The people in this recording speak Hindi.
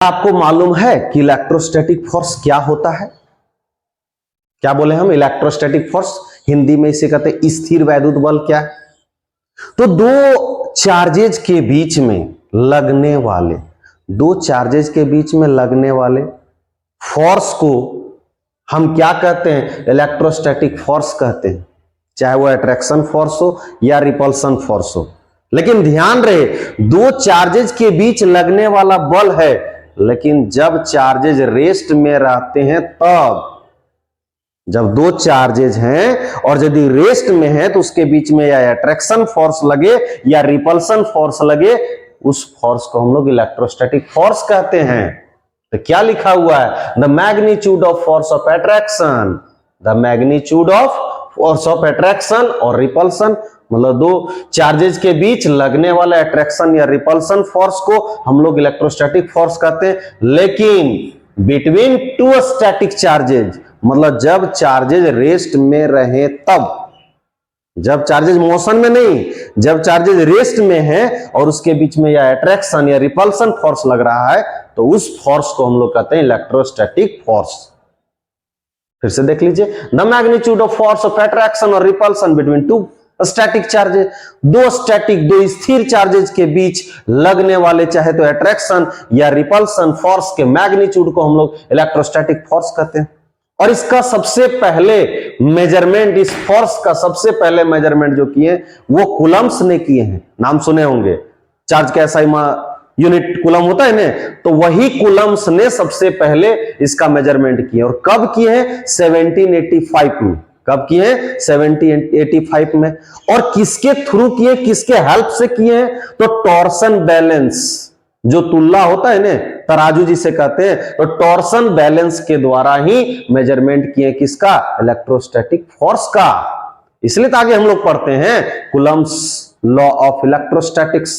आपको मालूम है कि इलेक्ट्रोस्टैटिक फोर्स क्या होता है? क्या बोले हम? इलेक्ट्रोस्टैटिक फोर्स, हिंदी में इसे कहते हैं स्थिर वैद्युत बल। क्या है? तो दो चार्जेज के बीच में लगने वाले फोर्स को हम क्या कहते हैं? इलेक्ट्रोस्टैटिक फोर्स कहते हैं, चाहे वो अट्रैक्शन फोर्स हो या रिपल्सन फोर्स हो। लेकिन ध्यान रहे, दो चार्जेज के बीच लगने वाला बल है, लेकिन जब चार्जेज रेस्ट में रहते हैं तब, जब दो चार्जेज हैं और यदि रेस्ट में है तो उसके बीच में या अट्रैक्शन फोर्स लगे या रिपल्सन फोर्स लगे, उस फोर्स को हम लोग इलेक्ट्रोस्टैटिक फोर्स कहते हैं। तो क्या लिखा हुआ है? The magnitude of force of attraction, the magnitude of force of attraction और रिपल्सन, मतलब दो चार्जेज के बीच लगने वाले अट्रैक्शन या रिपल्सन फोर्स को हम लोग इलेक्ट्रोस्टैटिक फोर्स कहते हैं। लेकिन बिटवीन टू स्टैटिक चार्जेज, मतलब जब चार्जेज रेस्ट में रहे तब, जब चार्जेज मोशन में नहीं, जब चार्जेज रेस्ट में है और उसके बीच में या अट्रैक्शन या रिपल्सन फोर्स लग रहा है, तो उस फोर्स को हम लोग कहते हैं इलेक्ट्रोस्टैटिक फोर्स। फिर से देख लीजिए, the magnitude of force of attraction और repulsion between two static charges, दो स्थिर चार्जेज के बीच लगने वाले चाहे तो अट्रैक्शन या रिपल्सन फोर्स के मैग्नीट्यूड को हम लोग इलेक्ट्रोस्टैटिक फोर्स कहते हैं। और इसका सबसे पहले मेजरमेंट, इस फोर्स का सबसे पहले मेजरमेंट जो किए वो कूलम्ब्स ने किए हैं। नाम सुने होंगे, चार्ज का ऐसा यूनिट कूलम होता है ना, तो वही कूलम्ब्स ने सबसे पहले इसका मेजरमेंट किए। और कब किए हैं? 1785 में। कब किए हैं? 1785 में। और किसके थ्रू किए, किसके हेल्प से किए हैं? तो टॉर्सन बैलेंस, जो तुल्ला होता है ना, तराजू जिसे कहते हैं, तो टॉर्सन बैलेंस के द्वारा ही मेजरमेंट किए। किसका? इलेक्ट्रोस्टैटिक फोर्स का। इसलिए तो आगे हम लोग पढ़ते हैं कूलम्ब्स लॉ ऑफ इलेक्ट्रोस्टैटिक्स।